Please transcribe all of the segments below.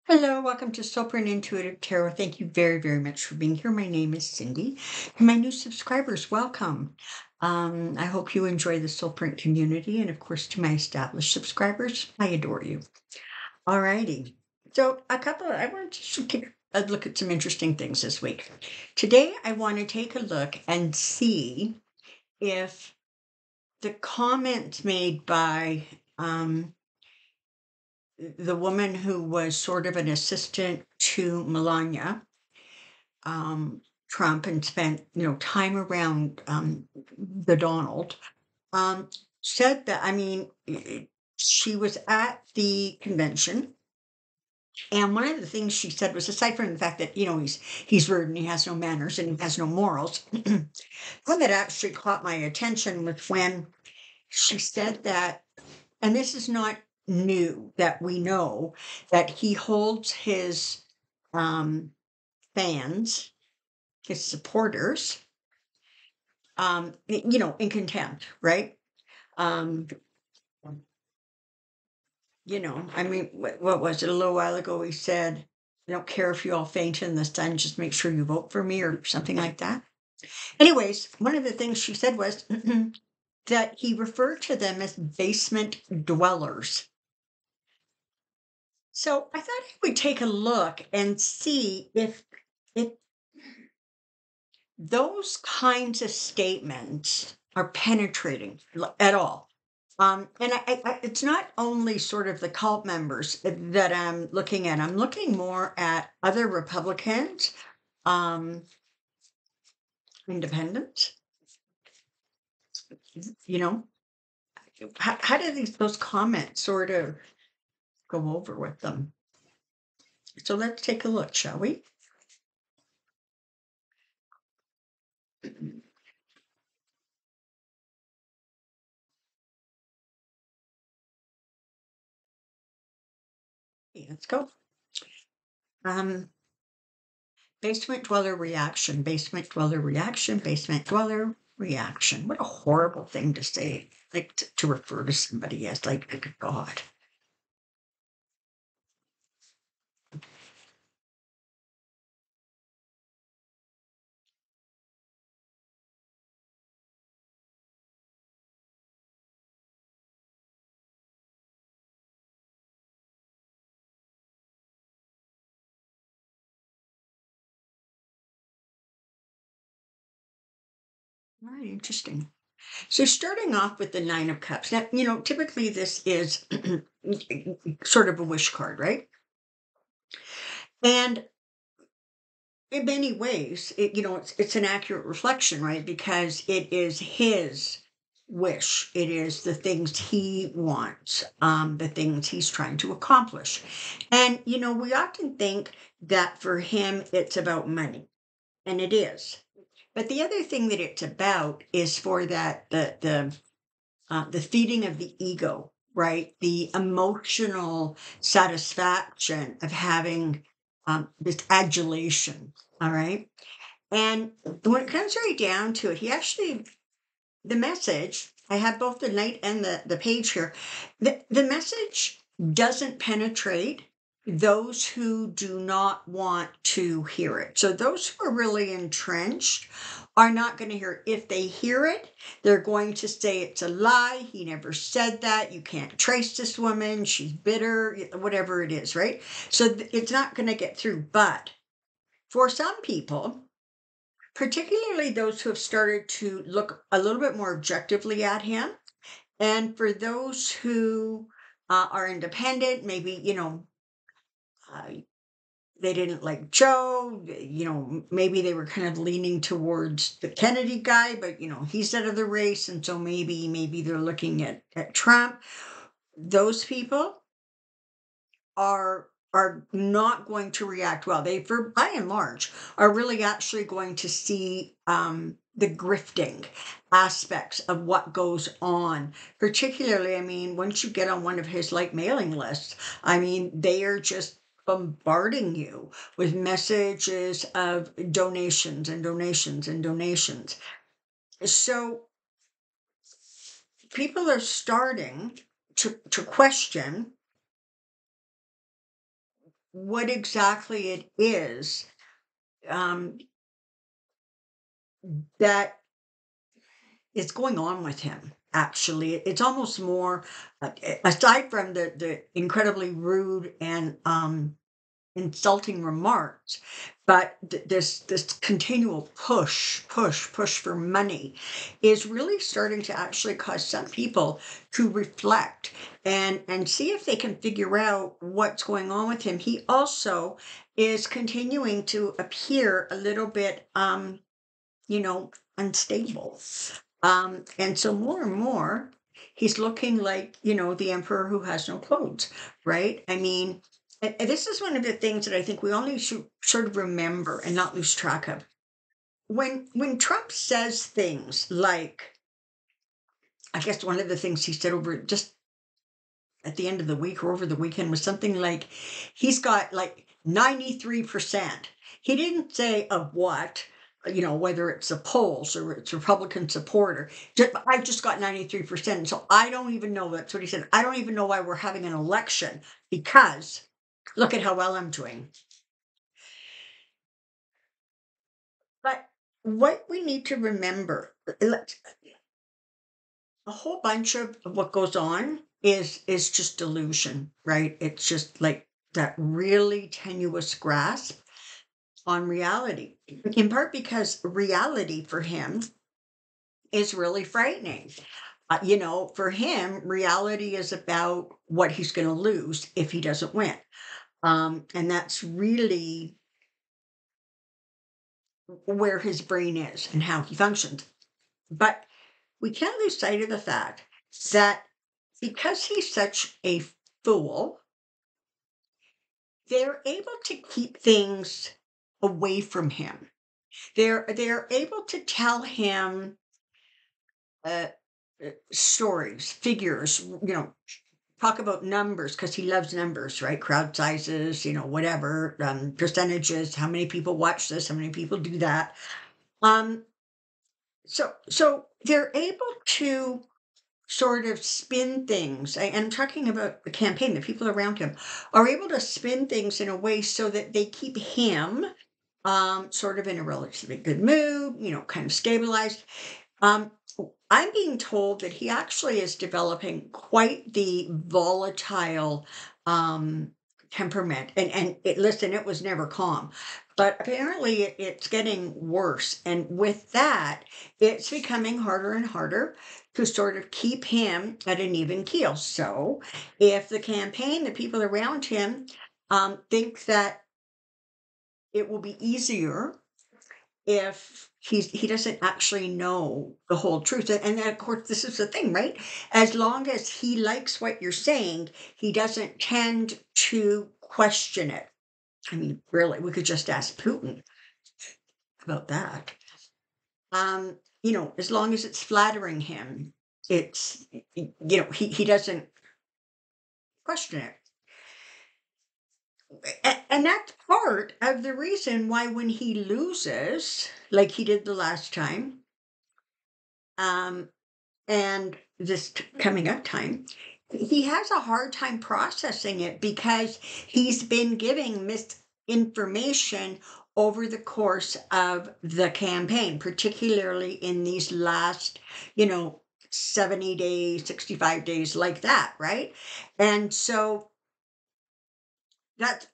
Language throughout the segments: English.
Hello, welcome to Soulprint Intuitive Tarot. Thank you very, very much for being here. My name is Cindy. And my new subscribers, welcome. I hope you enjoy the Soulprint community. And of course, to my established subscribers, I adore you. All righty. I want to take a look at some interesting things this week. Today, I want to take a look and see if the comments made by the woman who was sort of an assistant to Melania Trump and spent, time around the Donald, um, said that, she was at the convention. And one of the things she said was, aside from the fact that, he's rude and he has no manners and he has no morals, one that actually caught my attention was when she said that, and this is not new, that we know that he holds his um, fans, his supporters, in contempt, right? Um, what was it? A little while ago, he said, I don't care if you all faint in the sun, just make sure you vote for me or something like that. Anyways, one of the things she said was that he referred to them as basement dwellers. So I thought I would take a look and see if those kinds of statements are penetrating at all. It's not only sort of the cult members that I'm looking at. I'm looking more at other Republicans, um, independents. You know, how do those comments sort of go over with them? So let's take a look, shall we? Okay, let's go. Um, Basement dweller reaction, basement dweller reaction, basement dweller reaction. What a horrible thing to say, like to refer to somebody as like good God. Very interesting. So starting off with the Nine of Cups. Now, typically this is sort of a wish card, right? And in many ways, it's an accurate reflection, right? Because it is his wish. It is the things he wants, the things he's trying to accomplish. And we often think that for him it's about money, and it is. But the other thing that it's about is for that the feeding of the ego, right? The emotional satisfaction of having this adulation, all right? And when it comes right down to it, the message, I have both the knight and the page here, the message doesn't penetrate those who do not want to hear it. So those who are really entrenched are not going to hear it. If they hear it, they're going to say it's a lie. He never said that. You can't trace this woman. She's bitter, whatever it is, right? So it's not going to get through. But for some people, particularly those who have started to look a little bit more objectively at him, and for those who are independent, maybe, uh, they didn't like Joe, maybe they were kind of leaning towards the Kennedy guy, but he's out of the race, and so maybe they're looking at Trump. Those people are not going to react well. They, for by and large, are really actually going to see the grifting aspects of what goes on. Particularly, once you get on one of his like mailing lists, they are just bombarding you with messages of donations and donations and donations. So people are starting to question what exactly it is um, that is going on with him. Actually, it's almost more aside from the incredibly rude and insulting remarks, but this continual push for money is really starting to actually cause some people to reflect and see if they can figure out what's going on with him. He also is continuing to appear a little bit unstable. And so more and more, he's looking like, the emperor who has no clothes, right? I mean, and this is one of the things that I think we all need to sort of remember and not lose track of. When Trump says things like, I guess one of the things he said over just at the end of the week or over the weekend was something like he's got like 93%. He didn't say of what, whether it's the polls or it's Republican support or I've just got 93%. So I don't even know. That's what he said. I don't even know why we're having an election because look at how well I'm doing. But what we need to remember, a whole bunch of what goes on is just delusion, right? It's just like that really tenuous grasp on reality, in part because reality for him is really frightening. For him, reality is about what he's going to lose if he doesn't win. And that's really where his brain is and how he functions. But we can't lose sight of the fact that because he's such a fool, they're able to keep things away from him. They're able to tell him uh, stories, figures, talk about numbers because he loves numbers, right? Crowd sizes, whatever, percentages, how many people watch this, how many people do that. Um, so they're able to sort of spin things, and I'm talking about the campaign, the people around him are able to spin things in a way so that they keep him sort of in a relatively good mood, kind of stabilized. Um, I'm being told that he actually is developing quite the volatile um, temperament, and listen, it was never calm, but apparently it's getting worse. And with that, it's becoming harder and harder to sort of keep him at an even keel. So, if the campaign, the people around him, think that it will be easier if he doesn't actually know the whole truth. And then, of course, this is the thing, right? As long as he likes what you're saying, he doesn't tend to question it. I mean, really, we could just ask Putin about that. As long as it's flattering him, it's he doesn't question it. And that's part of the reason why when he loses, like he did the last time, um, and this coming up time, he has a hard time processing it because he's been giving misinformation over the course of the campaign, particularly in these last, you know, 70 days, 65 days, like that, right? And so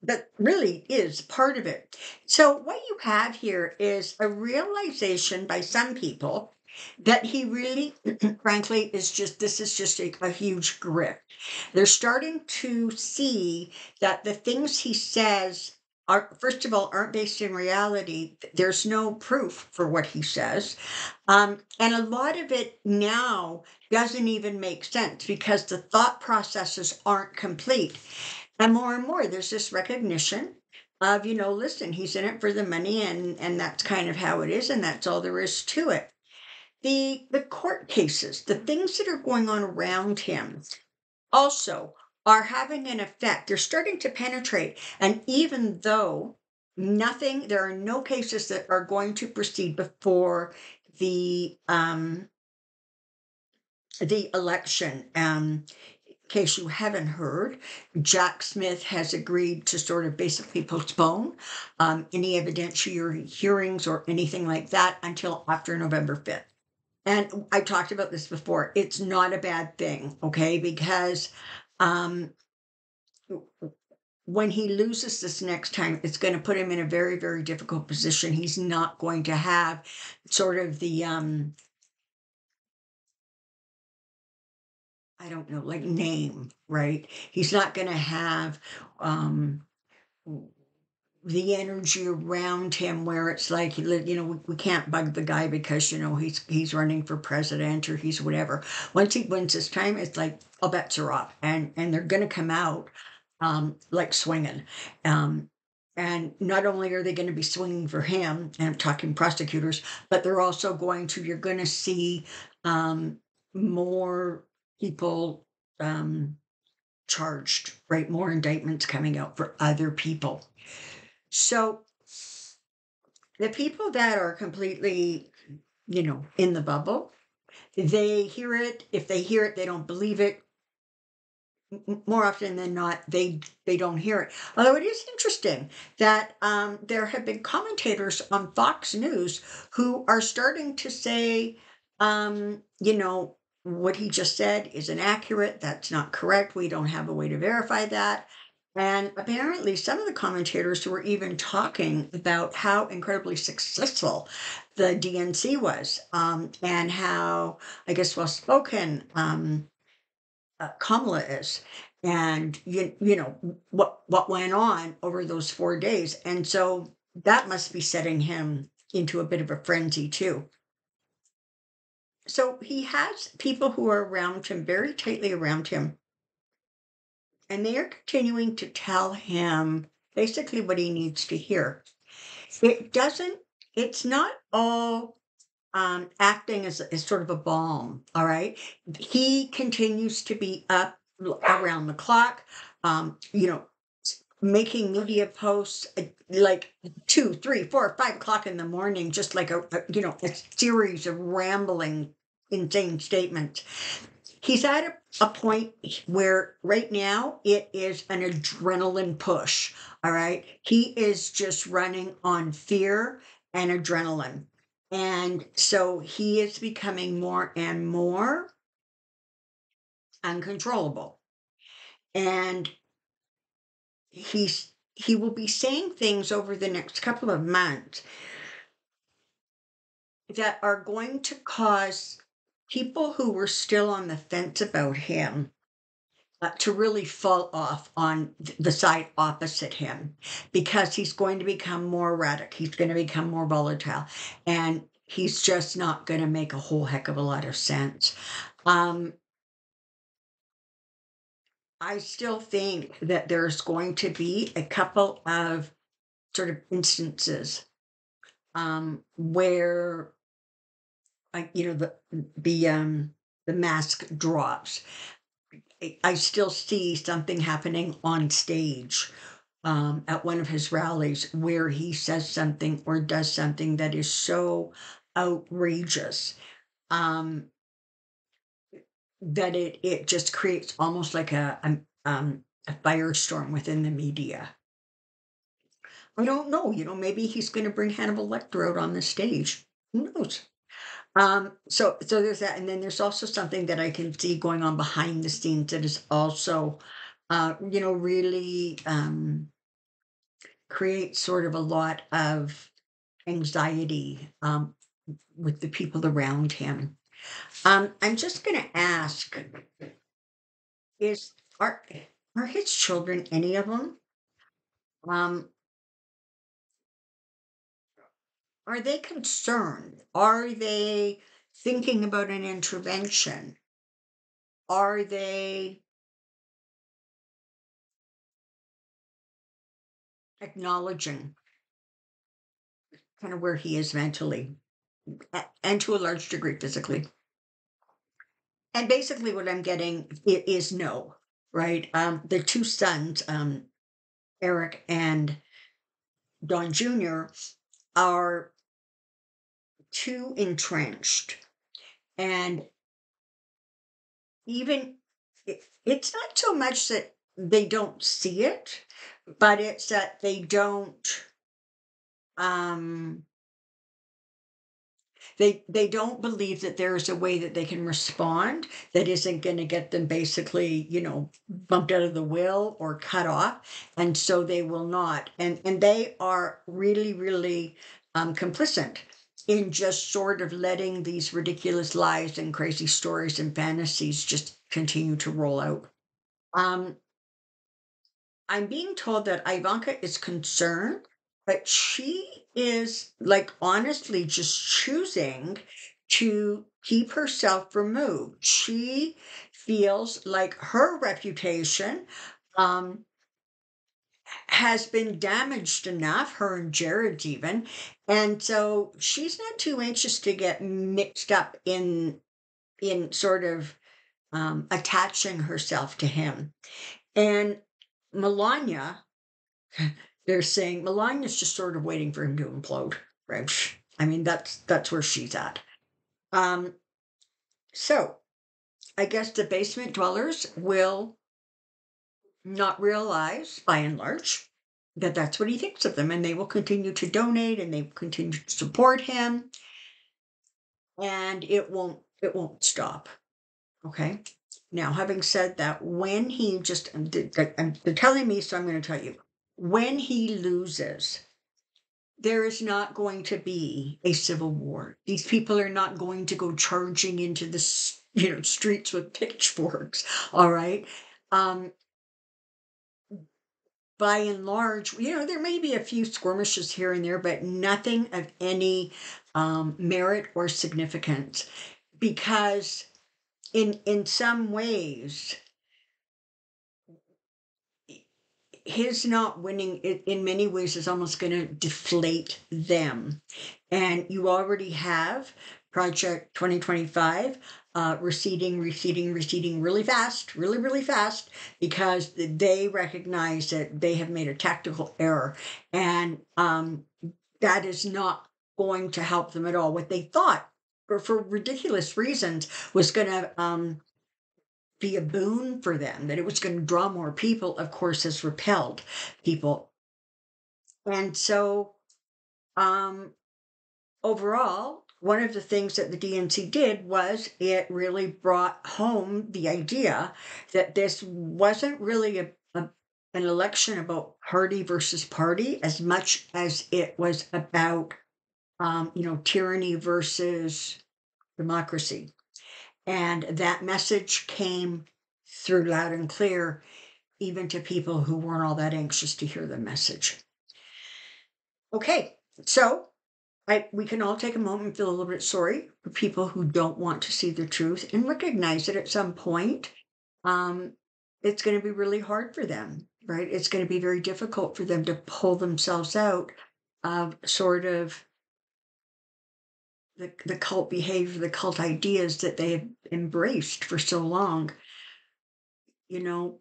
that really is part of it. So what you have here is a realization by some people that he really, frankly, is just this is just a huge grift. They're starting to see that the things he says are, first of all, aren't based in reality. There's no proof for what he says. And a lot of it now doesn't even make sense because the thought processes aren't complete. And more, there's this recognition of, listen, he's in it for the money and that's kind of how it is, and that's all there is to it. The court cases, the things that are going on around him also are having an effect. They're starting to penetrate. And even though there are no cases that are going to proceed before the um the election. case you haven't heard, Jack Smith has agreed to sort of basically postpone any evidentiary hearings or anything like that until after November 5th. And I talked about this before. It's not a bad thing, okay? Because um, when he loses this next time, it's going to put him in a very, very difficult position. He's not going to have sort of the I don't know, like name, right? He's not going to have um the energy around him where it's like we can't bug the guy because he's running for president or he's whatever. Once he wins his time, it's like all bets are off, and they're going to come out like swinging. um and not only are they going to be swinging for him, and I'm talking prosecutors, but they're also you're going to see more people um charged, right? More indictments coming out for other people. So the people that are completely, in the bubble, they hear it. If they hear it, they don't believe it. More often than not, they don't hear it. Although it is interesting that there have been commentators on Fox News who are starting to say, what he just said is inaccurate. That's not correct. We don't have a way to verify that. And apparently, some of the commentators were even talking about how incredibly successful the DNC was, and how, I guess, well spoken. Kamala is, and what went on over those 4 days, and so that must be setting him into a bit of a frenzy too. So he has people who are around him, very tightly around him, and they are continuing to tell him basically what he needs to hear. It doesn't. It's not all acting as sort of a balm. All right. He continues to be up around the clock, making media posts like 2, 3, 4, 5 o'clock in the morning, just like a series of rambling, insane statements. He's at a point where right now it is an adrenaline push. All right. He is just running on fear and adrenaline. And so he is becoming more and more uncontrollable. And he will be saying things over the next couple of months that are going to cause people who were still on the fence about him to really fall off on the side opposite him, because he's going to become more erratic. He's going to become more volatile, and he's just not going to make a whole heck of a lot of sense. Um, I still think that there's going to be a couple of sort of instances where the mask drops. I still see something happening on stage at one of his rallies where he says something or does something that is so outrageous, um, that it just creates almost like a firestorm within the media. I don't know. Maybe he's going to bring Hannibal Lecter out on the stage. Who knows? So there's that, and then there's also something that I can see going on behind the scenes that is also, really create sort of a lot of anxiety with the people around him. I'm just going to ask: Is are his children, any of them? Um, are they concerned? Are they thinking about an intervention? Are they acknowledging kind of where he is mentally, and to a large degree physically? And basically, what I'm getting is no, right? The two sons, Eric and Don Jr., are too entrenched. And even it's not so much that they don't see it, but it's that um they don't believe that there's a way that they can respond that isn't going to get them basically, bumped out of the will or cut off, and so they will not. And they are really, really complicit in just sort of letting these ridiculous lies and crazy stories and fantasies just continue to roll out. Um, I'm being told that Ivanka is concerned, but she is like honestly just choosing to keep herself removed. She feels like her reputation um, has been damaged enough, her and Jared's even. And so she's not too anxious to get mixed up in sort of attaching herself to him. And Melania, they're saying Melania's just sort of waiting for him to implode, right? I mean, that's where she's at. Um, so I guess the basement dwellers will not realize, by and large, that that's what he thinks of them, and they will continue to donate and they will continue to support him, and it won't stop. Okay. Now, having said that, when he just, they're telling me, so I'm going to tell you, when he loses, there is not going to be a civil war. These people are not going to go charging into the streets with pitchforks. All right. Um, by and large, there may be a few skirmishes here and there, but nothing of any merit or significance, because in some ways his not winning in many ways is almost going to deflate them. And you already have Project 2025 receding really fast, really, really fast, because they recognize that they have made a tactical error. And that is not going to help them at all. What they thought, for ridiculous reasons, was going to be a boon for them, that it was going to draw more people, of course, has repelled people. And so, um, overall, one of the things that the DNC did was it really brought home the idea that this wasn't really an election about party versus party as much as it was about, tyranny versus democracy. And that message came through loud and clear, even to people who weren't all that anxious to hear the message. Okay, so we can all take a moment and feel a little bit sorry for people who don't want to see the truth and recognize that at some point, um, it's going to be really hard for them, right? It's going to be very difficult for them to pull themselves out of sort of the cult behavior, the cult ideas that they have embraced for so long. You know,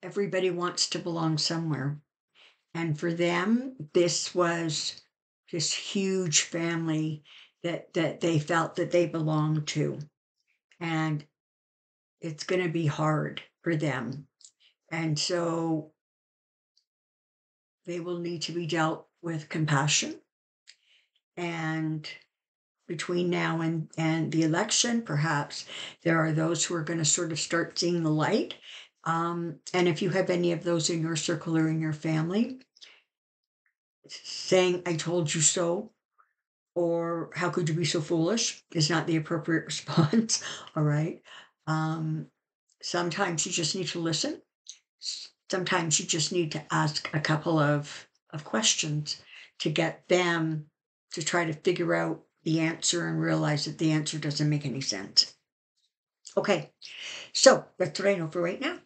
everybody wants to belong somewhere. And for them, this was this huge family that they felt that they belonged to. And it's going to be hard for them. And so they will need to be dealt with compassion. And between now and the election, perhaps there are those who are going to sort of start seeing the light. And if you have any of those in your circle or in your family, saying, I told you so, or how could you be so foolish is not the appropriate response. All right. Um, Sometimes you just need to listen. Sometimes you just need to ask a couple of questions to get them to try to figure out the answer and realize that the answer doesn't make any sense. Okay, so that's what I know for right now.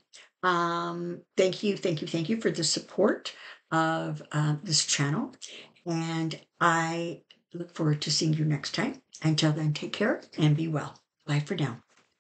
Thank you, thank you, thank you for the support of this channel. And I look forward to seeing you next time. Until then, take care and be well. Bye for now.